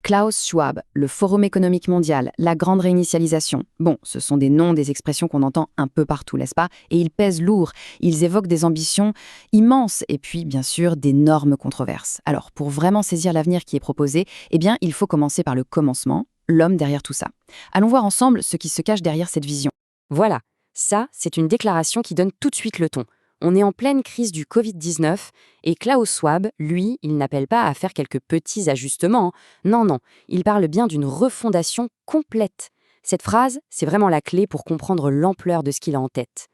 Klaus Schwab, le Forum économique mondial, la grande réinitialisation. Bon, ce sont des noms, des expressions qu'on entend un peu partout, n'est-ce pas? Et ils pèsent lourd, ils évoquent des ambitions immenses et puis, bien sûr, d'énormes controverses. Alors, pour vraiment saisir l'avenir qui est proposé, eh bien, il faut commencer par le commencement, l'homme derrière tout ça. Allons voir ensemble ce qui se cache derrière cette vision. Voilà, ça, c'est une déclaration qui donne tout de suite le ton. On est en pleine crise du Covid-19 et Klaus Schwab, lui, il n'appelle pas à faire quelques petits ajustements. Non, non, il parle bien d'une refondation complète. Cette phrase, c'est vraiment la clé pour comprendre l'ampleur de ce qu'il a en tête.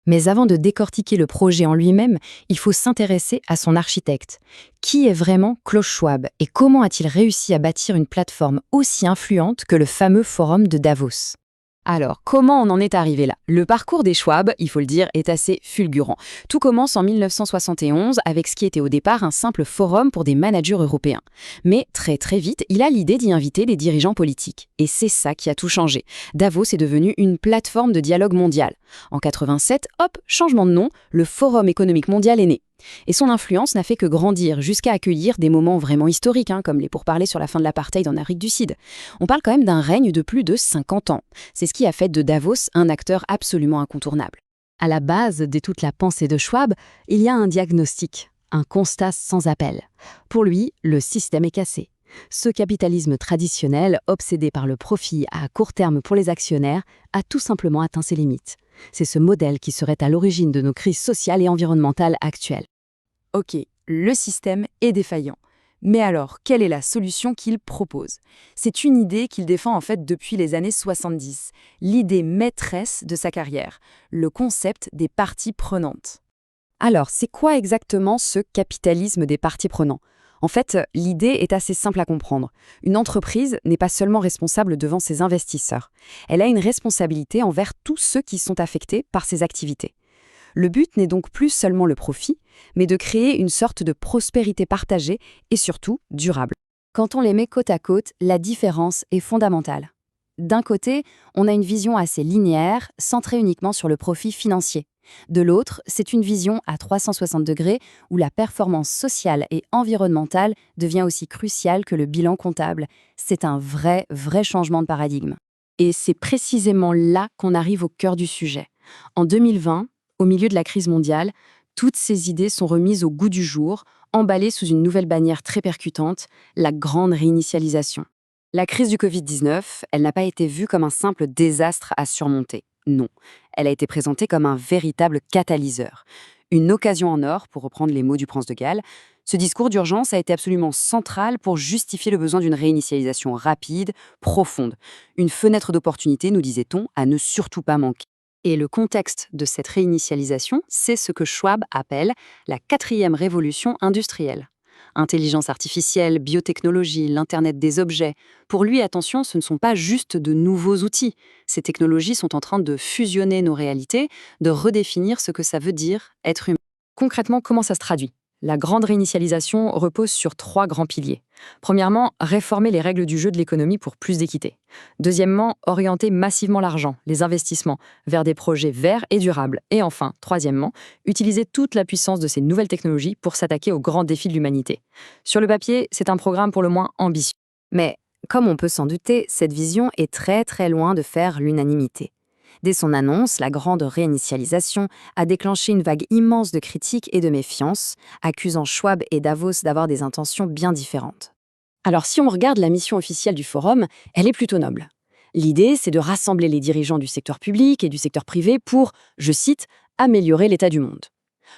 Mais avant de décortiquer le projet en lui-même, il faut s'intéresser à son architecte. Qui est vraiment Klaus Schwab et comment a-t-il réussi à bâtir une plateforme aussi influente que le fameux forum de Davos? Alors, comment on en est arrivé là? Le parcours des Schwab, il faut le dire, est assez fulgurant. Tout commence en 1971 avec ce qui était au départ un simple forum pour des managers européens. Mais très très vite, il a l'idée d'y inviter les dirigeants politiques. Et c'est ça qui a tout changé. Davos est devenu une plateforme de dialogue mondial. En 87, hop, changement de nom, le Forum économique mondial est né. Et son influence n'a fait que grandir jusqu'à accueillir des moments vraiment historiques, comme les pourparlers sur la fin de l'apartheid en Afrique du Sud. On parle quand même d'un règne de plus de 50 ans. C'est ce qui a fait de Davos un acteur absolument incontournable. À la base de toute la pensée de Schwab, il y a un diagnostic, un constat sans appel. Pour lui, le système est cassé. Ce capitalisme traditionnel, obsédé par le profit à court terme pour les actionnaires, a tout simplement atteint ses limites. C'est ce modèle qui serait à l'origine de nos crises sociales et environnementales actuelles. Ok, le système est défaillant. Mais alors, quelle est la solution qu'il propose? C'est une idée qu'il défend en fait depuis les années 70, l'idée maîtresse de sa carrière, le concept des parties prenantes. Alors, c'est quoi exactement ce capitalisme des parties prenantes? En fait, l'idée est assez simple à comprendre. Une entreprise n'est pas seulement responsable devant ses investisseurs. Elle a une responsabilité envers tous ceux qui sont affectés par ses activités. Le but n'est donc plus seulement le profit, mais de créer une sorte de prospérité partagée et surtout durable. Quand on les met côte à côte, la différence est fondamentale. D'un côté, on a une vision assez linéaire, centrée uniquement sur le profit financier. De l'autre, c'est une vision à 360 degrés où la performance sociale et environnementale devient aussi cruciale que le bilan comptable. C'est un vrai changement de paradigme. Et c'est précisément là qu'on arrive au cœur du sujet. En 2020, au milieu de la crise mondiale, toutes ces idées sont remises au goût du jour, emballées sous une nouvelle bannière très percutante, la grande réinitialisation. La crise du Covid-19, elle n'a pas été vue comme un simple désastre à surmonter. Non, elle a été présentée comme un véritable catalyseur. Une occasion en or, pour reprendre les mots du prince de Galles. Ce discours d'urgence a été absolument central pour justifier le besoin d'une réinitialisation rapide, profonde. Une fenêtre d'opportunité, nous disait-on, à ne surtout pas manquer. Et le contexte de cette réinitialisation, c'est ce que Schwab appelle la 4e révolution industrielle. Intelligence artificielle, biotechnologie, l'Internet des objets. Pour lui, attention, ce ne sont pas juste de nouveaux outils. Ces technologies sont en train de fusionner nos réalités, de redéfinir ce que ça veut dire être humain. Concrètement, comment ça se traduit? La grande réinitialisation repose sur 3 grands piliers. Premièrement, réformer les règles du jeu de l'économie pour plus d'équité. Deuxièmement, orienter massivement l'argent, les investissements, vers des projets verts et durables. Et enfin, troisièmement, utiliser toute la puissance de ces nouvelles technologies pour s'attaquer aux grands défis de l'humanité. Sur le papier, c'est un programme pour le moins ambitieux. Mais, comme on peut s'en douter, cette vision est très loin de faire l'unanimité. Dès son annonce, la grande réinitialisation a déclenché une vague immense de critiques et de méfiance, accusant Schwab et Davos d'avoir des intentions bien différentes. Alors si on regarde la mission officielle du forum, elle est plutôt noble. L'idée, c'est de rassembler les dirigeants du secteur public et du secteur privé pour, je cite, « améliorer l'état du monde ».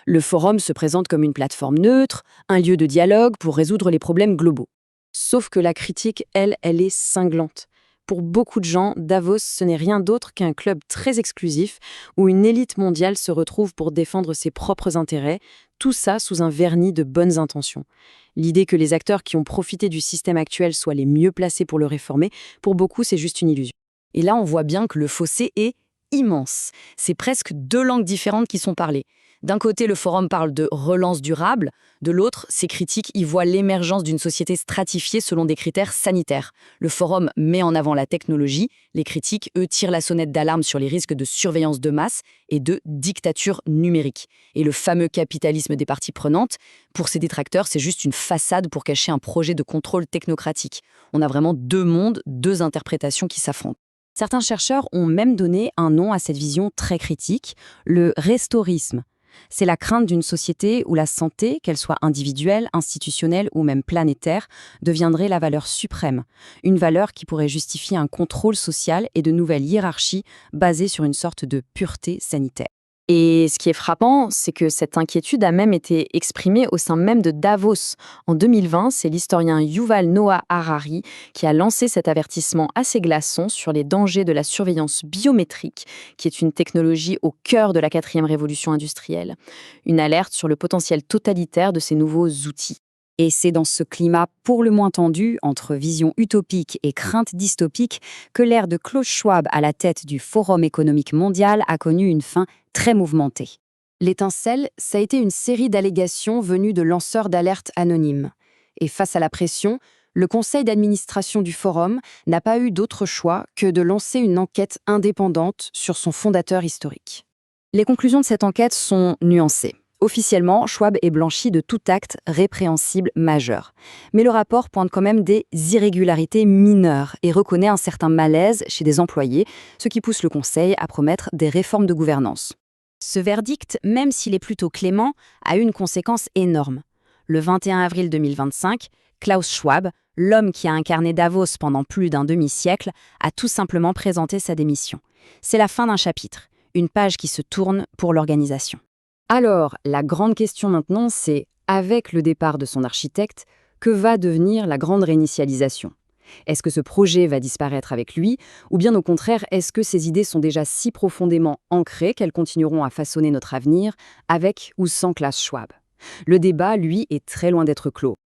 Le forum se présente comme une plateforme neutre, un lieu de dialogue pour résoudre les problèmes globaux. Sauf que la critique, elle est cinglante. Pour beaucoup de gens, Davos, ce n'est rien d'autre qu'un club très exclusif où une élite mondiale se retrouve pour défendre ses propres intérêts, tout ça sous un vernis de bonnes intentions. L'idée que les acteurs qui ont profité du système actuel soient les mieux placés pour le réformer, pour beaucoup, c'est juste une illusion. Et là, on voit bien que le fossé est immense. C'est presque 2 langues différentes qui sont parlées. D'un côté, le forum parle de relance durable, de l'autre, ses critiques y voient l'émergence d'une société stratifiée selon des critères sanitaires. Le forum met en avant la technologie, les critiques, eux, tirent la sonnette d'alarme sur les risques de surveillance de masse et de dictature numérique. Et le fameux capitalisme des parties prenantes, pour ses détracteurs, c'est juste une façade pour cacher un projet de contrôle technocratique. On a vraiment 2 mondes, 2 interprétations qui s'affrontent. Certains chercheurs ont même donné un nom à cette vision très critique, le restorisme. C'est la crainte d'une société où la santé, qu'elle soit individuelle, institutionnelle ou même planétaire, deviendrait la valeur suprême. Une valeur qui pourrait justifier un contrôle social et de nouvelles hiérarchies basées sur une sorte de pureté sanitaire. Et ce qui est frappant, c'est que cette inquiétude a même été exprimée au sein même de Davos. En 2020, c'est l'historien Yuval Noah Harari qui a lancé cet avertissement assez glaçant sur les dangers de la surveillance biométrique, qui est une technologie au cœur de la 4e révolution industrielle. Une alerte sur le potentiel totalitaire de ces nouveaux outils. Et c'est dans ce climat pour le moins tendu, entre vision utopique et crainte dystopique, que l'ère de Klaus Schwab à la tête du Forum économique mondial a connu une fin très mouvementée. L'étincelle, ça a été une série d'allégations venues de lanceurs d'alerte anonymes. Et face à la pression, le conseil d'administration du Forum n'a pas eu d'autre choix que de lancer une enquête indépendante sur son fondateur historique. Les conclusions de cette enquête sont nuancées. Officiellement, Schwab est blanchi de tout acte répréhensible majeur. Mais le rapport pointe quand même des irrégularités mineures et reconnaît un certain malaise chez des employés, ce qui pousse le Conseil à promettre des réformes de gouvernance. Ce verdict, même s'il est plutôt clément, a eu une conséquence énorme. Le 21 avril 2025, Klaus Schwab, l'homme qui a incarné Davos pendant plus d'un demi-siècle, a tout simplement présenté sa démission. C'est la fin d'un chapitre, une page qui se tourne pour l'organisation. Alors, la grande question maintenant, c'est, avec le départ de son architecte, que va devenir la grande réinitialisation ? Est-ce que ce projet va disparaître avec lui, ou bien au contraire, est-ce que ces idées sont déjà si profondément ancrées qu'elles continueront à façonner notre avenir, avec ou sans Klaus Schwab ? Le débat, lui, est très loin d'être clos.